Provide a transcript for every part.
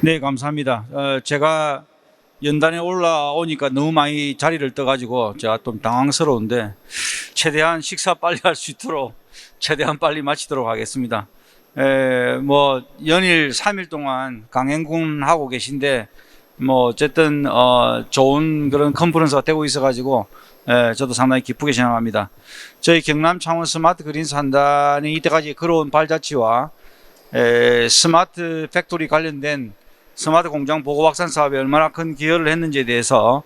네, 감사합니다. 제가 연단에 올라오니까 너무 많이 자리를 떠가지고 제가 좀 당황스러운데 최대한 식사 빨리 할 수 있도록 최대한 빨리 마치도록 하겠습니다. 연일 3일 동안 강행군 하고 계신데 어쨌든 좋은 그런 컨퍼런스가 되고 있어가지고 저도 상당히 기쁘게 생각합니다. 저희 경남 창원 스마트 그린스 한단이 이때까지 걸어온 발자취와 스마트 팩토리 관련된 스마트 공장 보고 확산 사업에 얼마나 큰 기여를 했는지에 대해서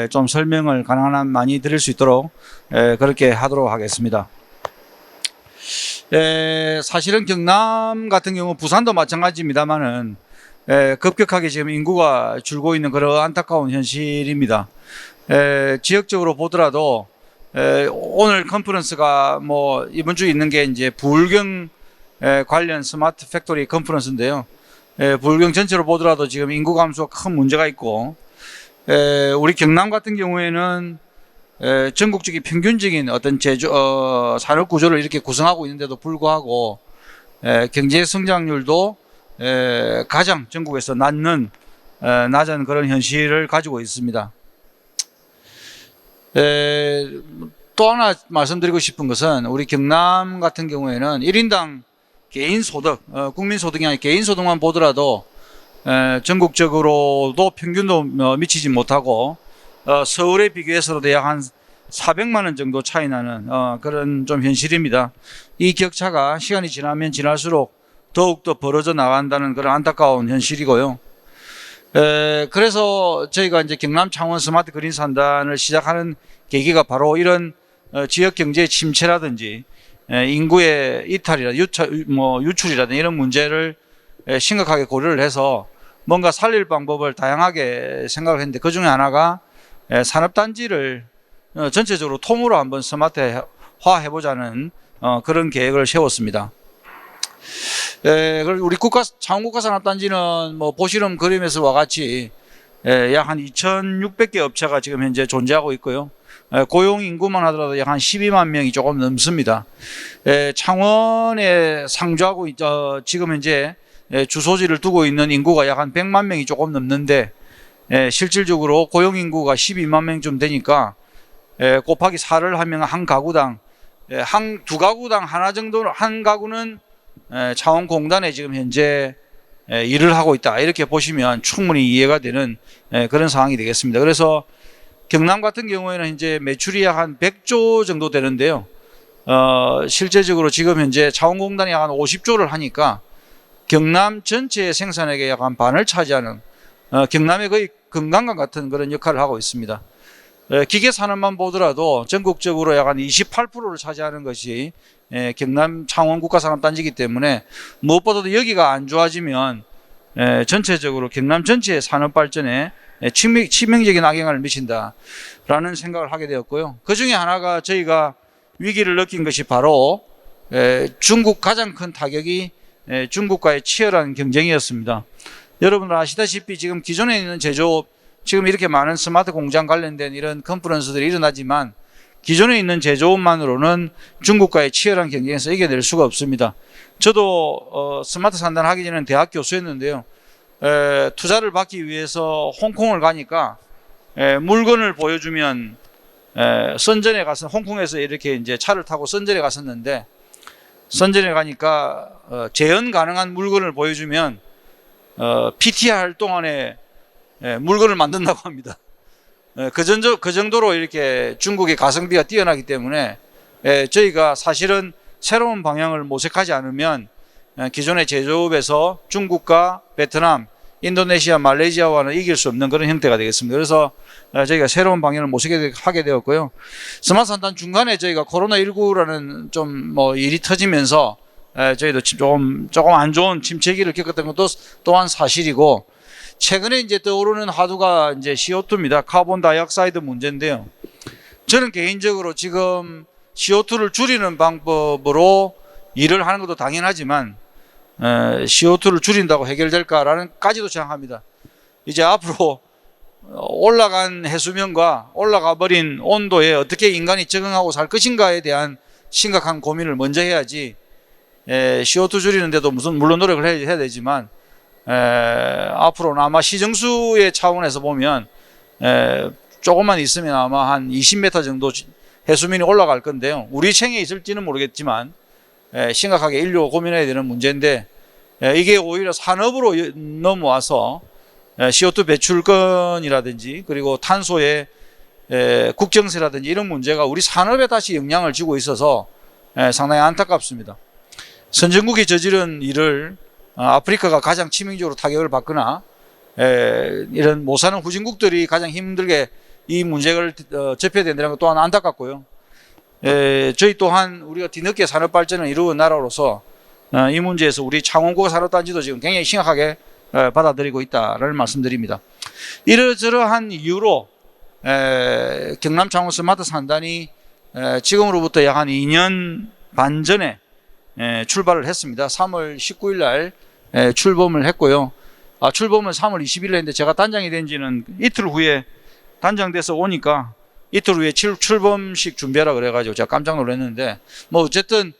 좀 설명을 가능한 한 많이 드릴 수 있도록 그렇게 하도록 하겠습니다. 사실은 경남 같은 경우 부산도 마찬가지입니다만은 급격하게 지금 인구가 줄고 있는 그런 안타까운 현실입니다. 지역적으로 보더라도 오늘 컨퍼런스가 이번 주에 있는 게 이제 부울경 관련 스마트 팩토리 컨퍼런스인데요. 부울경 전체로 보더라도 지금 인구 감소가 큰 문제가 있고, 우리 경남 같은 경우에는 전국적인 평균적인 어떤 산업 구조를 이렇게 구성하고 있는데도 불구하고 경제 성장률도 가장 전국에서 낮은 그런 현실을 가지고 있습니다. 또 하나 말씀드리고 싶은 것은 우리 경남 같은 경우에는 1인당 개인소득, 국민소득이 아니라 개인소득만 보더라도 전국적으로도 평균도 미치지 못하고 서울에 비교해서도 약 한 400만 원 정도 차이 나는 그런 좀 현실입니다. 이 격차가 시간이 지나면 지날수록 더욱더 벌어져 나간다는 그런 안타까운 현실이고요. 그래서 저희가 이제 경남 창원 스마트 그린스 한단을 시작하는 계기가 바로 이런 지역 경제 침체라든지 인구의 이탈이라 유출이라든지 이런 문제를 심각하게 고려를 해서 뭔가 살릴 방법을 다양하게 생각을 했는데, 그 중에 하나가 산업단지를 전체적으로 통으로 한번 스마트화 해보자는 그런 계획을 세웠습니다. 우리 창원국가산업단지는 보시는 그림에서와 같이 약 한 2,600개 업체가 지금 현재 존재하고 있고요. 고용 인구만 하더라도 약 한 12만 명이 조금 넘습니다. 창원에 상주하고 지금 현재 주소지를 두고 있는 인구가 약 한 100만 명이 조금 넘는데, 실질적으로 고용 인구가 12만 명쯤 되니까 곱하기 4를 하면 한 가구당 두 가구당 하나 정도, 한 가구는 창원공단에 지금 현재 일을 하고 있다, 이렇게 보시면 충분히 이해가 되는 그런 상황이 되겠습니다. 그래서 경남 같은 경우에는 이제 매출이 약 한 100조 정도 되는데요. 실제적으로 지금 현재 창원공단이 약 한 50조를 하니까 경남 전체의 생산액의 약 한 반을 차지하는 경남의 거의 금강과 같은 그런 역할을 하고 있습니다. 기계 산업만 보더라도 전국적으로 약 한 28%를 차지하는 것이 경남 창원 국가산업단지이기 때문에, 무엇보다도 여기가 안 좋아지면 전체적으로 경남 전체의 산업 발전에 치명적인 악영향을 미친다라는 생각을 하게 되었고요. 그 중에 하나가 저희가 위기를 느낀 것이 바로 중국 가장 큰 타격이 중국과의 치열한 경쟁이었습니다. 여러분들 아시다시피 지금 기존에 있는 제조업, 지금 이렇게 많은 스마트 공장 관련된 이런 컨퍼런스들이 일어나지만 기존에 있는 제조업만으로는 중국과의 치열한 경쟁에서 이겨낼 수가 없습니다. 저도 스마트 산단 하기 전에는 대학 교수였는데요. 투자를 받기 위해서 홍콩을 가니까 물건을 보여주면 선전에 가서, 홍콩에서 이렇게 이제 차를 타고 선전에 갔었는데, 선전에 가니까 재현 가능한 물건을 보여주면 PTR 할 동안에 물건을 만든다고 합니다. 그 정도로 이렇게 중국의 가성비가 뛰어나기 때문에 저희가 사실은 새로운 방향을 모색하지 않으면 기존의 제조업에서 중국과 베트남, 인도네시아, 말레이시아와는 이길 수 없는 그런 형태가 되겠습니다. 그래서 저희가 새로운 방향을 모색하게 되었고요. 스마트 산단 중간에 저희가 코로나19라는 좀 일이 터지면서 저희도 조금 안 좋은 침체기를 겪었던 것도 또한 사실이고, 최근에 이제 떠오르는 화두가 이제 CO2입니다. 카본 다이옥사이드 문제인데요. 저는 개인적으로 지금 CO2를 줄이는 방법으로 일을 하는 것도 당연하지만 CO2를 줄인다고 해결될까라는 까지도 생각합니다. 이제 앞으로 올라간 해수면과 올라가 버린 온도에 어떻게 인간이 적응하고 살 것인가에 대한 심각한 고민을 먼저 해야지, CO2 줄이는데도 물론 노력을 해야 되지만 앞으로는 아마 시정수의 차원에서 보면 조금만 있으면 아마 한 20m 정도 해수면이 올라갈 건데요. 우리 챙에 있을지는 모르겠지만 심각하게 인류가 고민해야 되는 문제인데, 이게 오히려 산업으로 넘어와서 CO2 배출권이라든지 그리고 탄소의 국정세라든지 이런 문제가 우리 산업에 다시 영향을 주고 있어서 상당히 안타깝습니다. 선진국이 저지른 일을 아프리카가 가장 치명적으로 타격을 받거나 이런 못 사는 후진국들이 가장 힘들게 이 문제를 접해야 된다는 것 또한 안타깝고요. 저희 또한 우리가 뒤늦게 산업 발전을 이루은 나라로서 이 문제에서 우리 창원고 산업단지도 지금 굉장히 심각하게 받아들이고 있다라는 말씀드립니다. 이러저러한 이유로 경남 창원 스마트 산단이 지금으로부터 약 한 2년 반 전에 출발을 했습니다. 3월 19일 날 출범을 했고요. 출범은 3월 20일 했는데 제가 단장이 된 지는 이틀 후에 단장돼서 오니까 이틀 후에 출범식 준비하라 그래가지고 제가 깜짝 놀랐는데, 뭐 어쨌든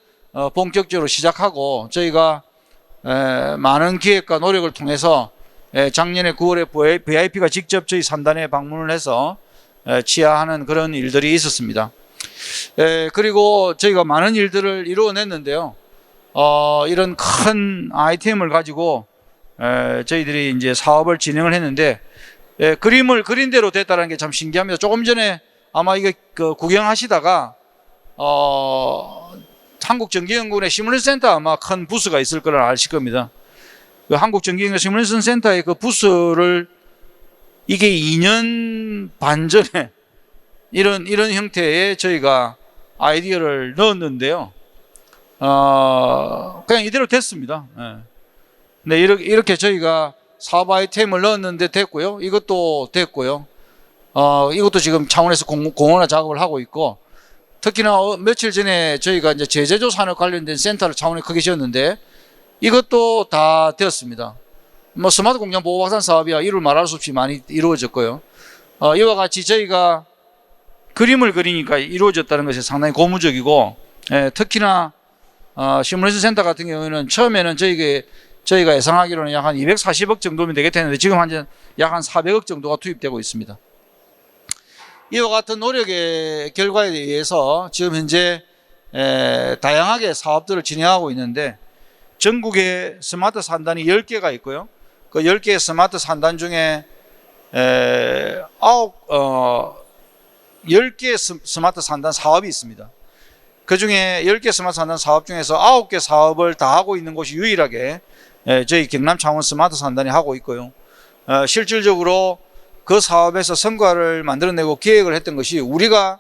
본격적으로 시작하고 저희가 많은 기획과 노력을 통해서 작년에 9월에 VIP가 직접 저희 산단에 방문을 해서 치하하는 그런 일들이 있었습니다. 그리고 저희가 많은 일들을 이루어냈는데요. 이런 큰 아이템을 가지고 저희들이 이제 사업을 진행을 했는데, 그림을 그린 대로 됐다는 게 참 신기합니다. 조금 전에 아마 이게 구경하시다가 한국전기연구원의 시뮬레이션 센터 아마 큰 부스가 있을 거라 아실 겁니다. 그 한국전기연구원 시뮬레이션 센터의 그 부스를 이게 2년 반 전에 이런 형태의 저희가 아이디어를 넣었는데요. 그냥 이대로 됐습니다. 네, 이렇게 저희가 사업 아이템을 넣었는데 됐고요. 이것도 됐고요. 이것도 지금 창원에서 공원화 작업을 하고 있고, 특히나 며칠 전에 저희가 이제 제재조 산업 관련된 센터를 창원에 크게 지었는데 이것도 다 되었습니다. 뭐 스마트 공장 보호 확산 사업이야 이를 말할 수 없이 많이 이루어졌고요. 이와 같이 저희가 그림을 그리니까 이루어졌다는 것이 상당히 고무적이고, 특히나 시뮬레이션 센터 같은 경우에는 처음에는 저희가 예상하기로는 약 한 240억 정도면 되겠다는데 지금 약 한 400억 정도가 투입되고 있습니다. 이와 같은 노력의 결과에 의해서 지금 현재 다양하게 사업들을 진행하고 있는데, 전국에 스마트 산단이 10개가 있고요. 그 10개의 스마트 산단 중에 10개 스마트 산단 사업이 있습니다. 그 중에 10개 스마트 산단 사업 중에서 9개 사업을 다 하고 있는 곳이 유일하게 저희 경남 창원 스마트 산단이 하고 있고요. 실질적으로 그 사업에서 성과를 만들어내고 기획을 했던 것이 우리가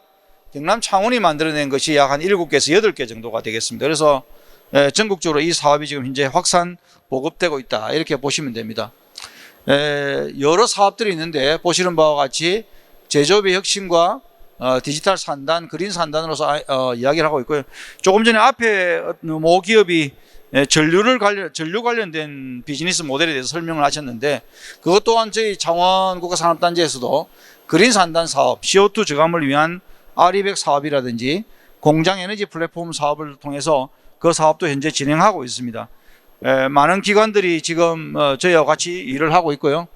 경남 창원이 만들어낸 것이 약 한 7개에서 8개 정도가 되겠습니다. 그래서 전국적으로 이 사업이 지금 현재 확산 보급되고 있다 이렇게 보시면 됩니다. 여러 사업들이 있는데 보시는 바와 같이 제조업의 혁신과 디지털 산단, 그린 산단으로서 이야기를 하고 있고요. 조금 전에 앞에 모 기업이 전류 관련된 비즈니스 모델에 대해서 설명을 하셨는데, 그것 또한 저희 창원 국가산업단지에서도 그린 산단 사업, CO2 저감을 위한 R200 사업이라든지 공장 에너지 플랫폼 사업을 통해서 그 사업도 현재 진행하고 있습니다. 많은 기관들이 지금 저희와 같이 일을 하고 있고요.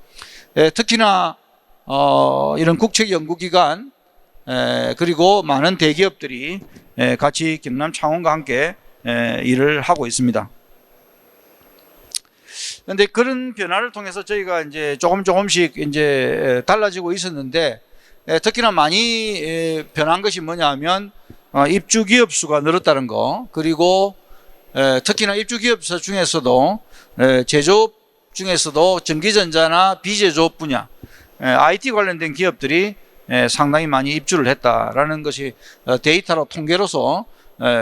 특히나 이런 국책연구기관 그리고 많은 대기업들이 같이 경남 창원과 함께 일을 하고 있습니다. 그런데 그런 변화를 통해서 저희가 이제 조금씩 이제 달라지고 있었는데, 특히나 많이 변한 것이 뭐냐면 입주 기업 수가 늘었다는 거, 그리고 특히나 입주 기업사 중에서도 제조업 중에서도 전기전자나 비제조업 분야 IT 관련된 기업들이 상당히 많이 입주를 했다라는 것이 데이터로 통계로서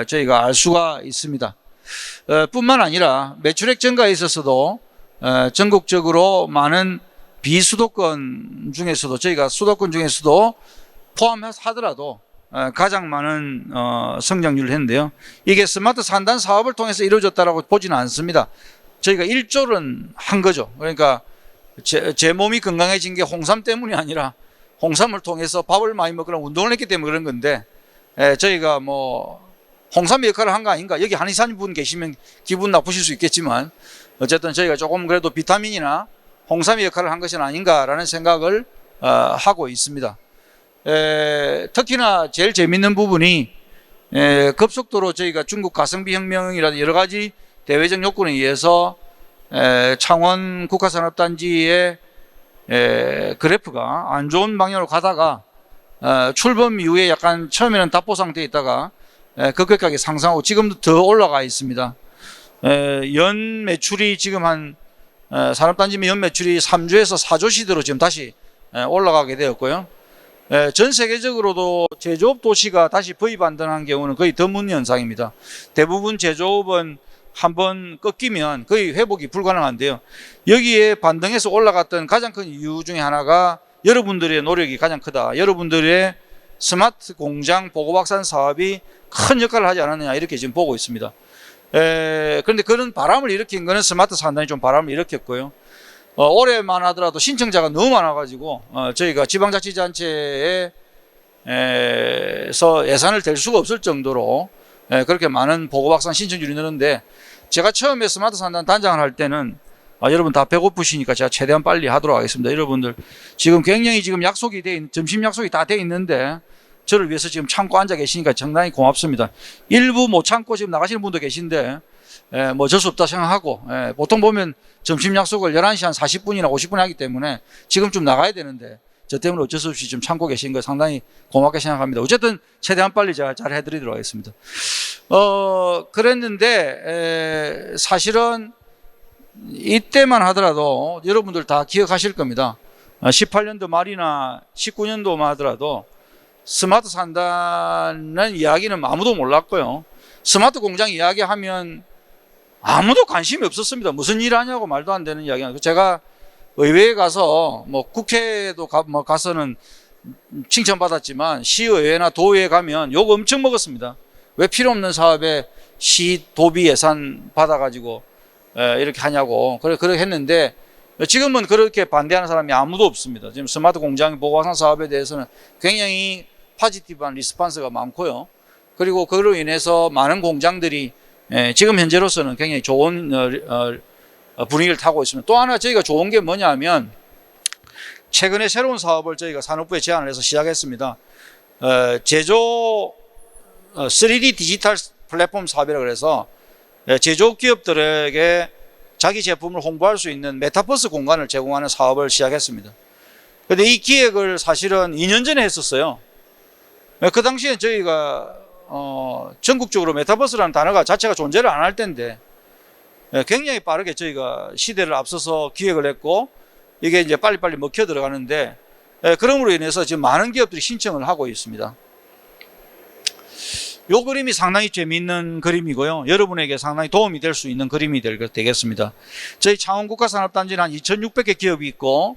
저희가 알 수가 있습니다. 뿐만 아니라 매출액 증가에 있어서도 전국적으로 많은 비수도권 중에서도 저희가 수도권 중에서도 포함해서 하더라도 가장 많은 성장률을 했는데요. 이게 스마트 산단 사업을 통해서 이루어졌다고 보지는 않습니다. 저희가 일조는 한 거죠. 그러니까 제 몸이 건강해진 게 홍삼 때문이 아니라 홍삼을 통해서 밥을 많이 먹거나 운동을 했기 때문에 그런 건데, 저희가 뭐 홍삼의 역할을 한 거 아닌가. 여기 한의사님 분 계시면 기분 나쁘실 수 있겠지만 어쨌든 저희가 조금 그래도 비타민이나 홍삼의 역할을 한 것은 아닌가라는 생각을 하고 있습니다. 특히나 제일 재밌는 부분이 급속도로 저희가 중국 가성비 혁명이라든 여러 가지 대외적 요건에 의해서 창원 국가산업단지의 그래프가 안 좋은 방향으로 가다가 출범 이후에 약간 처음에는 답보 상태에 있다가 급격하게 상승하고 지금도 더 올라가 있습니다. 연 매출이 지금 한 산업단지 연 매출이 3조에서 4조 시대로 지금 다시 올라가게 되었고요. 전 세계적으로도 제조업 도시가 다시 부의 반등한 경우는 거의 드문 현상입니다. 대부분 제조업은 한번 꺾이면 거의 회복이 불가능한데요. 여기에 반등해서 올라갔던 가장 큰 이유 중에 하나가 여러분들의 노력이 가장 크다. 여러분들의 스마트 공장 보고박산 사업이 큰 역할을 하지 않았느냐 이렇게 지금 보고 있습니다. 그런데 그런 바람을 일으킨 거는 스마트 산단이 좀 바람을 일으켰고요. 올해만 하더라도 신청자가 너무 많아가지고 저희가 지방자치단체에서 예산을 댈 수가 없을 정도로 그렇게 많은 보고박산 신청률이 느는데 제가 처음에 스마트 산단 단장을 할 때는 여러분 다 배고프시니까 제가 최대한 빨리 하도록 하겠습니다. 여러분들 지금 굉장히 지금 약속이 점심 약속이 다 돼 있는데 저를 위해서 지금 참고 앉아 계시니까 상당히 고맙습니다. 일부 못 참고 지금 나가시는 분도 계신데 뭐 어쩔 수 없다 생각하고 보통 보면 점심 약속을 11시 한 40분이나 50분에 하기 때문에 지금쯤 나가야 되는데 저 때문에 어쩔 수 없이 좀 참고 계신 거 상당히 고맙게 생각합니다. 어쨌든 최대한 빨리 제가 잘 해드리도록 하겠습니다. 그랬는데 사실은 이때만 하더라도 여러분들 다 기억하실 겁니다. 18년도 말이나 19년도만 하더라도 스마트 산다는 이야기는 아무도 몰랐고요. 스마트 공장 이야기하면 아무도 관심이 없었습니다. 무슨 일 하냐고 말도 안 되는 이야기가. 제가 의회에 가서 뭐 국회도 가서는 칭찬받았지만 시의회나 도의회 가면 욕 엄청 먹었습니다. 왜 필요 없는 사업에 시 도비 예산 받아가지고 이렇게 하냐고 그렇게 했는데 지금은 그렇게 반대하는 사람이 아무도 없습니다. 지금 스마트 공장 보고화산 사업에 대해서는 굉장히 포지티브한 리스폰스가 많고요. 그리고 그로 인해서 많은 공장들이 지금 현재로서는 굉장히 좋은 분위기를 타고 있습니다. 또 하나 저희가 좋은 게 뭐냐면 최근에 새로운 사업을 저희가 산업부에 제안을 해서 시작했습니다. 제조 3D 디지털 플랫폼 사업이라고 해서 제조업 기업들에게 자기 제품을 홍보할 수 있는 메타버스 공간을 제공하는 사업을 시작했습니다. 그런데 이 기획을 사실은 2년 전에 했었어요. 그 당시에 저희가 전국적으로 메타버스라는 단어가 자체가 존재를 안 할 때인데 굉장히 빠르게 저희가 시대를 앞서서 기획을 했고 이게 이제 빨리빨리 먹혀 들어가는데 그럼으로 인해서 지금 많은 기업들이 신청을 하고 있습니다. 이 그림이 상당히 재미있는 그림이고요. 여러분에게 상당히 도움이 될 수 있는 그림이 되겠습니다. 저희 창원국가산업단지는 한 2,600개 기업이 있고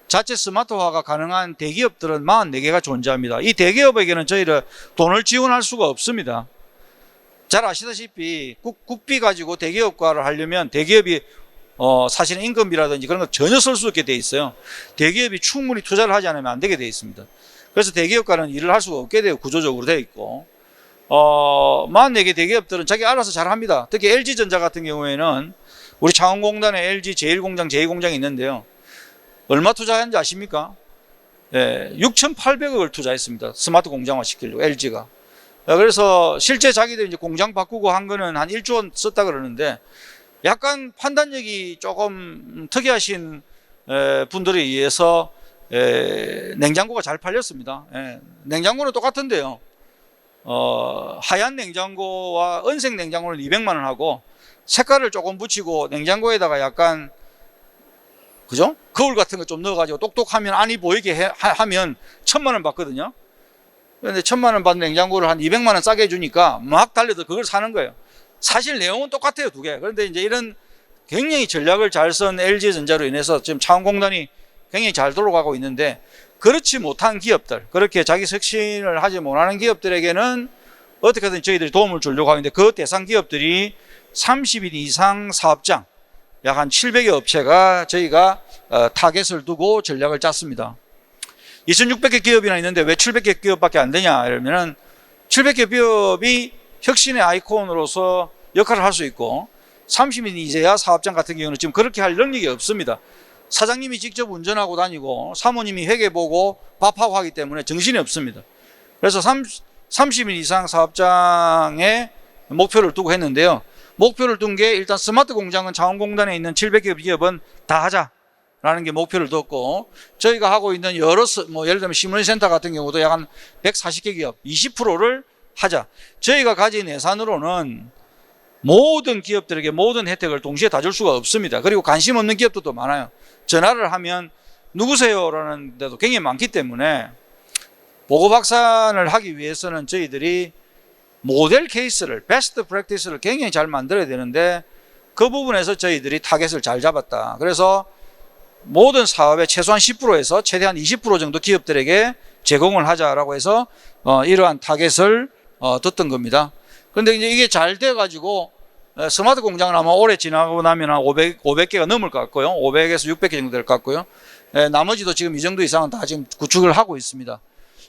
자체 스마트화가 가능한 대기업들은 44개가 존재합니다. 이 대기업에게는 저희를 돈을 지원할 수가 없습니다. 잘 아시다시피 국비 가지고 대기업화를 하려면 대기업이 사실은 임금비라든지 그런 거 전혀 쓸 수 없게 돼 있어요. 대기업이 충분히 투자를 하지 않으면 안 되게 돼 있습니다. 그래서 대기업과는 일을 할 수가 없게 돼요. 구조적으로 돼 있고 44개 대기업들은 자기 알아서 잘 합니다. 특히 LG전자 같은 경우에는 우리 창원공단에 LG 제1공장, 제2공장이 있는데요. 얼마 투자했는지 아십니까? 6,800억을 투자했습니다. 스마트 공장화 시키려고 LG가. 그래서 실제 자기들 이제 공장 바꾸고 한 거는 한 1조 원 썼다 그러는데 약간 판단력이 조금 특이하신 분들에 의해서 냉장고가 잘 팔렸습니다. 냉장고는 똑같은데요. 하얀 냉장고와 은색 냉장고는 200만 원 하고 색깔을 조금 붙이고 냉장고에다가 약간 그죠? 거울 같은 거 좀 넣어가지고 똑똑하면 안이 보이게 하면 1,000만 원 받거든요. 그런데 1,000만 원 받는 냉장고를 한 200만 원 싸게 해주니까 막 달려서 그걸 사는 거예요. 사실 내용은 똑같아요, 두 개. 그런데 이제 이런 굉장히 전략을 잘 쓴 LG전자로 인해서 지금 창원공단이 굉장히 잘 돌아가고 있는데 그렇지 못한 기업들, 그렇게 자기 혁신을 하지 못하는 기업들에게는 어떻게든 저희들이 도움을 주려고 하는데 그 대상 기업들이 30인 이상 사업장, 약 한 700여 업체가 저희가 타겟을 두고 전략을 짰습니다. 2,600개 기업이나 있는데 왜 700개 기업밖에 안 되냐 이러면은 700개 기업이 혁신의 아이콘으로서 역할을 할 수 있고 30인 이제야 사업장 같은 경우는 지금 그렇게 할 능력이 없습니다. 사장님이 직접 운전하고 다니고 사모님이 회계 보고 밥하고 하기 때문에 정신이 없습니다. 그래서 30인 이상 사업장에 목표를 두고 했는데요. 목표를 둔 게 일단 스마트 공장은 자원공단에 있는 700개 기업은 다 하자라는 게 목표를 뒀고, 저희가 하고 있는 여러 예를 들면 시뮬레이션센터 같은 경우도 약 한 140개 기업 20%를 하자. 저희가 가진 예산으로는 모든 기업들에게 모든 혜택을 동시에 다 줄 수가 없습니다. 그리고 관심 없는 기업들도 많아요. 전화를 하면 누구세요? 라는 데도 굉장히 많기 때문에 보고 박산을 하기 위해서는 저희들이 모델 케이스를, 베스트 프랙티스를 굉장히 잘 만들어야 되는데 그 부분에서 저희들이 타겟을 잘 잡았다. 그래서 모든 사업의 최소한 10%에서 최대한 20% 정도 기업들에게 제공을 하자라고 해서 이러한 타겟을 뒀던 겁니다. 그런데 이제 이게 잘 돼가지고 스마트 공장은 아마 올해 지나고 나면 한 500개가 넘을 것 같고요. 500에서 600개 정도 될 것 같고요. 나머지도 지금 이 정도 이상은 다 지금 구축을 하고 있습니다.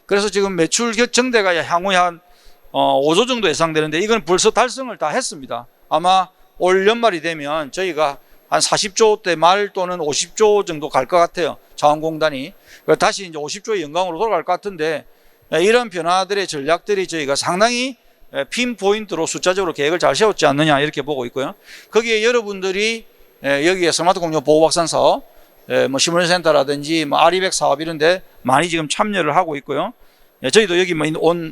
그래서 지금 매출 정대가 향후에 한 5조 정도 예상되는데 이건 벌써 달성을 다 했습니다. 아마 올 연말이 되면 저희가 한 40조대 말 또는 50조 정도 갈 것 같아요. 자원공단이. 다시 이제 50조의 영광으로 돌아갈 것 같은데 이런 변화들의 전략들이 저희가 상당히 핀포인트로 숫자적으로 계획을 잘 세웠지 않느냐 이렇게 보고 있고요. 거기에 여러분들이 여기에 스마트 공정 보호박산 사업, 시뮬레이션센터라든지 아리백 사업 이런 데 많이 지금 참여를 하고 있고요. 저희도 여기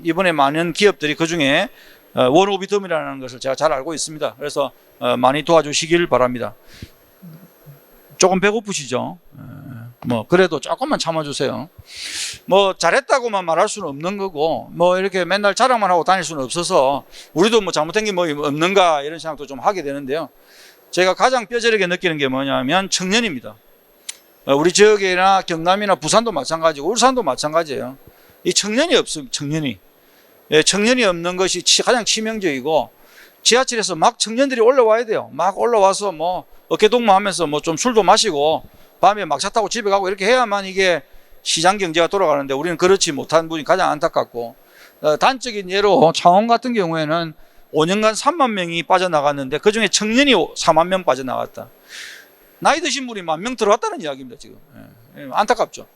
이번에 많은 기업들이 그 중에 원오비텀이라는 것을 제가 잘 알고 있습니다. 그래서 많이 도와주시길 바랍니다. 조금 배고프시죠? 그래도 조금만 참아주세요. 잘했다고만 말할 수는 없는 거고, 이렇게 맨날 자랑만 하고 다닐 수는 없어서, 우리도 잘못된 게 없는가, 이런 생각도 좀 하게 되는데요. 제가 가장 뼈저리게 느끼는 게 뭐냐면 청년입니다. 우리 지역이나 경남이나 부산도 마찬가지고, 울산도 마찬가지예요. 이 청년이 없습니다, 청년이. 청년이 없는 것이 가장 치명적이고, 지하철에서 막 청년들이 올라와야 돼요. 막 올라와서 어깨동무하면서 좀 술도 마시고, 밤에 막차 타고 집에 가고 이렇게 해야만 이게 시장 경제가 돌아가는데 우리는 그렇지 못한 분이 가장 안타깝고, 단적인 예로 창원 같은 경우에는 5년간 3만 명이 빠져나갔는데 그중에 청년이 4만 명 빠져나갔다. 나이 드신 분이 1만 명 들어왔다는 이야기입니다. 지금 안타깝죠.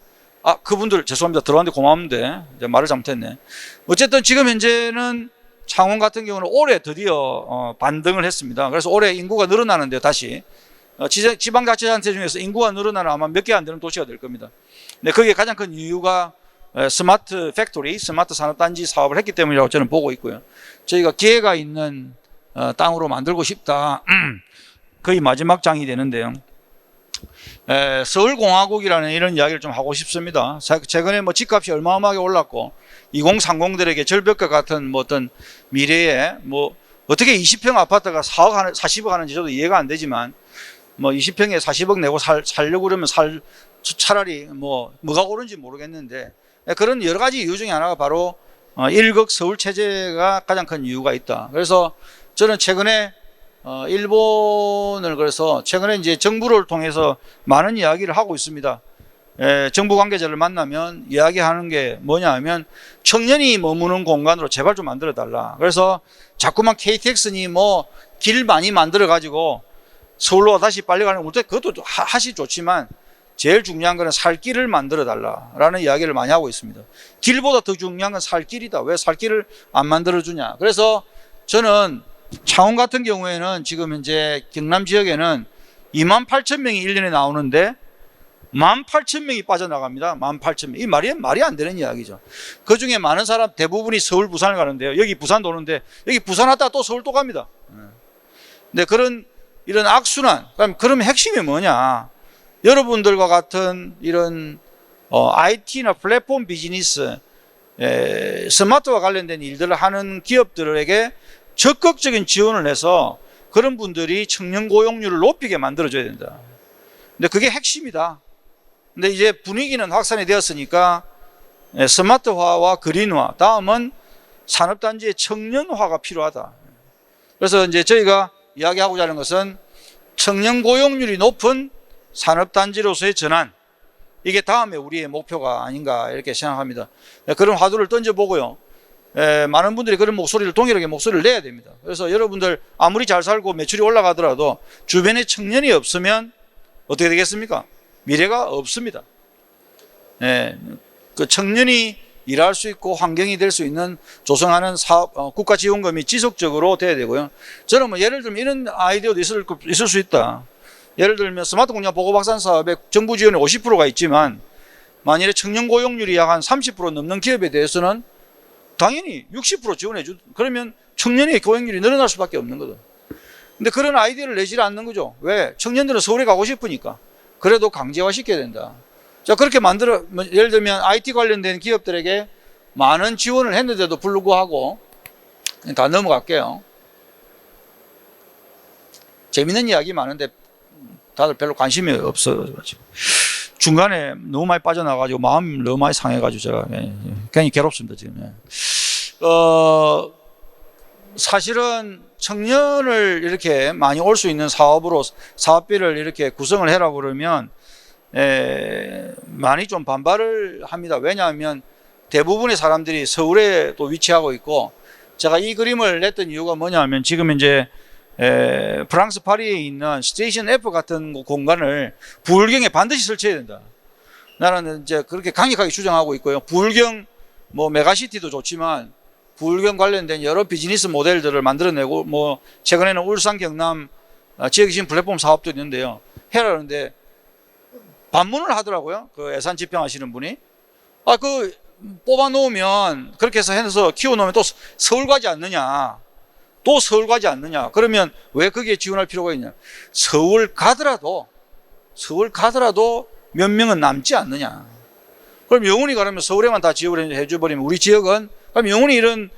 그분들 죄송합니다. 들어왔는데 고마운데 말을 잘못했네. 어쨌든 지금 현재는 창원 같은 경우는 올해 드디어 반등을 했습니다. 그래서 올해 인구가 늘어나는데요. 다시 지방자치단체 중에서 인구가 늘어나는 아마 몇 개 안 되는 도시가 될 겁니다. 근데 거기에 가장 큰 이유가 스마트 팩토리, 스마트 산업단지 사업을 했기 때문이라고 저는 보고 있고요. 저희가 기회가 있는 땅으로 만들고 싶다. 거의 마지막 장이 되는데요. 서울공화국이라는 이런 이야기를 좀 하고 싶습니다. 최근에 집값이 어마어마하게 올랐고 2030들에게 절벽과 같은 어떤 미래에 어떻게 20평 아파트가 4억, 40억 하는지 저도 이해가 안 되지만 20평에 40억 내고 살려고 그러면 차라리 뭐가 옳은지 모르겠는데, 그런 여러 가지 이유 중에 하나가 바로 1극 서울 체제가 가장 큰 이유가 있다. 그래서 저는 최근에 일본을 그래서 최근에 이제 정부를 통해서 많은 이야기를 하고 있습니다. 정부 관계자를 만나면 이야기하는 게 뭐냐 하면 청년이 머무는 공간으로 제발 좀 만들어 달라. 그래서 자꾸만 KTX니 길 많이 만들어 가지고 서울로 다시 빨리 가는 거, 그것도 하시 좋지만 제일 중요한 거는 살 길을 만들어 달라라는 이야기를 많이 하고 있습니다. 길보다 더 중요한 건 살 길이다. 왜 살 길을 안 만들어 주냐. 그래서 저는 창원 같은 경우에는 지금 현재 경남 지역에는 28,000명이 1년에 나오는데 18,000명이 빠져나갑니다. 18,000명. 이 말이 안 되는 이야기죠. 그 중에 많은 사람 대부분이 서울, 부산을 가는데요. 여기 부산 도는데 여기 부산 왔다가 또 서울 또 갑니다. 근데 이런 악순환, 그럼 핵심이 뭐냐? 여러분들과 같은 이런 IT나 플랫폼 비즈니스, 스마트와 관련된 일들을 하는 기업들에게 적극적인 지원을 해서 그런 분들이 청년 고용률을 높이게 만들어줘야 된다. 근데 그게 핵심이다. 근데 이제 분위기는 확산이 되었으니까 스마트화와 그린화, 다음은 산업단지의 청년화가 필요하다. 그래서 이제 저희가 이야기하고자 하는 것은 청년 고용률이 높은 산업단지로서의 전환, 이게 다음에 우리의 목표가 아닌가 이렇게 생각합니다. 그런 화두를 던져보고요. 많은 분들이 그런 목소리를 동일하게 목소리를 내야 됩니다. 그래서 여러분들 아무리 잘 살고 매출이 올라가더라도 주변에 청년이 없으면 어떻게 되겠습니까? 미래가 없습니다. 그 청년이 일할 수 있고 환경이 될 수 있는 조성하는 사업, 국가 지원금이 지속적으로 돼야 되고요. 저는 뭐 예를 들면 이런 아이디어도 있을 수 있다. 예를 들면 스마트 공장 보고박산 사업에 정부 지원이 50%가 있지만 만일에 청년 고용률이 약 한 30% 넘는 기업에 대해서는 당연히 60% 지원해 주. 그러면 청년의 고용률이 늘어날 수밖에 없는 거든. 근데 그런 아이디어를 내지 않는 거죠. 왜? 청년들은 서울에 가고 싶으니까. 그래도 강제화 시켜야 된다. 자, 그렇게 예를 들면 IT 관련된 기업들에게 많은 지원을 했는데도 불구하고, 다 넘어갈게요. 재밌는 이야기 많은데 다들 별로 관심이 없어가지고. 중간에 너무 많이 빠져나가지고 마음이 너무 많이 상해가지고 제가 굉장히 괴롭습니다, 지금. 사실은 청년을 이렇게 많이 올 수 있는 사업으로 사업비를 이렇게 구성을 해라 그러면 많이 좀 반발을 합니다. 왜냐하면 대부분의 사람들이 서울에 또 위치하고 있고, 제가 이 그림을 냈던 이유가 뭐냐면 지금 이제 프랑스 파리에 있는 스테이션 F 같은 공간을 부울경에 반드시 설치해야 된다. 나는 이제 그렇게 강력하게 주장하고 있고요. 부울경 뭐 메가시티도 좋지만 부울경 관련된 여러 비즈니스 모델들을 만들어내고, 뭐 최근에는 울산 경남 지역이신 플랫폼 사업도 있는데요. 해라는데 반문을 하더라고요. 그 예산 집행하시는 분이. 그 뽑아 놓으면 그렇게 해서 키워 놓으면 또 서울 가지 않느냐. 또 서울 가지 않느냐. 그러면 왜 거기에 지원할 필요가 있냐. 서울 가더라도 몇 명은 남지 않느냐. 그럼 영원히 가려면 서울에만 다 지원을 해줘버리면 우리 지역은 그럼 영원히 이런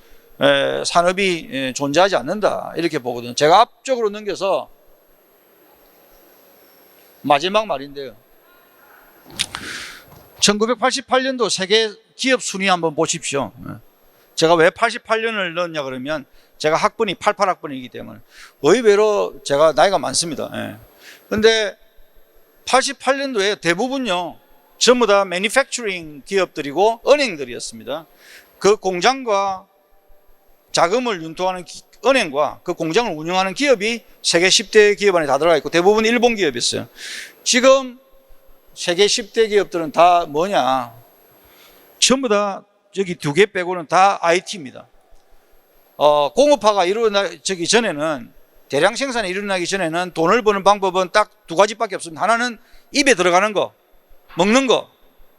산업이 존재하지 않는다. 이렇게 보거든요. 제가 앞쪽으로 넘겨서 마지막 말인데요. 1988년도 세계 기업 순위 한번 보십시오. 제가 왜 88년을 넣었냐 그러면 제가 학번이 88학번이기 때문에 의외로 제가 나이가 많습니다. 근데 88년도에 대부분요 전부 다 매니팩처링 기업들이고 은행들이었습니다. 그 공장과 자금을 융통하는 은행과 그 공장을 운영하는 기업이 세계 10대 기업 안에 다 들어가 있고 대부분 일본 기업이었어요. 지금 세계 10대 기업들은 다 뭐냐, 전부 다 여기 두 개 빼고는 다 IT입니다. 공업화가 일어나기 전에는, 대량 생산이 일어나기 전에는 돈을 버는 방법은 딱 두 가지밖에 없습니다. 하나는 입에 들어가는 거, 먹는 거,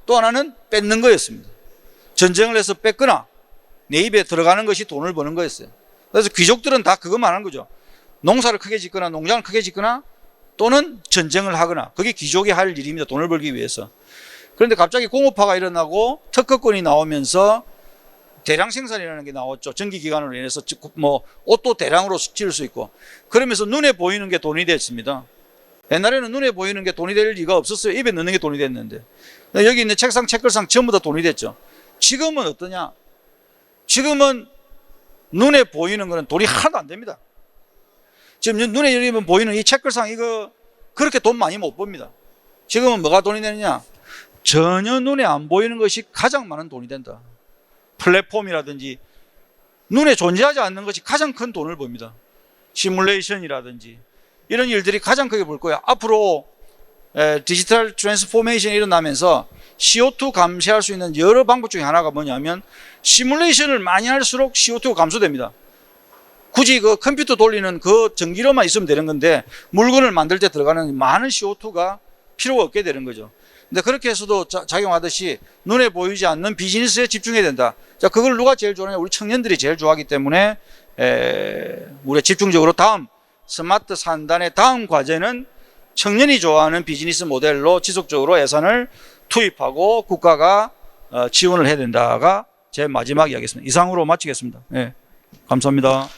또 하나는 뺏는 거였습니다. 전쟁을 해서 뺏거나 내 입에 들어가는 것이 돈을 버는 거였어요. 그래서 귀족들은 다 그것만 하는 거죠. 농사를 크게 짓거나 농장을 크게 짓거나 또는 전쟁을 하거나, 그게 귀족이 할 일입니다. 돈을 벌기 위해서. 그런데 갑자기 공업화가 일어나고 특허권이 나오면서 대량 생산이라는 게 나왔죠. 전기기관으로 인해서 뭐 옷도 대량으로 지을 수 있고, 그러면서 눈에 보이는 게 돈이 됐습니다. 옛날에는 눈에 보이는 게 돈이 될 리가 없었어요. 입에 넣는 게 돈이 됐는데. 여기 있는 책상, 책걸상 전부 다 돈이 됐죠. 지금은 어떠냐? 지금은 눈에 보이는 거는 돈이 하나도 안 됩니다. 지금 눈에 열리면 보이는 이 책걸상 이거 그렇게 돈 많이 못 법니다. 지금은 뭐가 돈이 되느냐? 전혀 눈에 안 보이는 것이 가장 많은 돈이 된다. 플랫폼이라든지 눈에 존재하지 않는 것이 가장 큰 돈을 법니다. 시뮬레이션이라든지 이런 일들이 가장 크게 벌 거야. 앞으로 디지털 트랜스포메이션이 일어나면서 CO2 감시할 수 있는 여러 방법 중에 하나가 뭐냐면 시뮬레이션을 많이 할수록 CO2가 감소됩니다. 굳이 그 컴퓨터 돌리는 그 전기료만 있으면 되는 건데 물건을 만들 때 들어가는 많은 CO2가 필요가 없게 되는 거죠. 근데 그렇게 해서도 작용하듯이 눈에 보이지 않는 비즈니스에 집중해야 된다. 자, 그걸 누가 제일 좋아하냐? 우리 청년들이 제일 좋아하기 때문에 우리가 집중적으로 다음 스마트 산단의 다음 과제는 청년이 좋아하는 비즈니스 모델로 지속적으로 예산을 투입하고 국가가 지원을 해야 된다가 제 마지막 이야기였습니다. 이상으로 마치겠습니다. 감사합니다.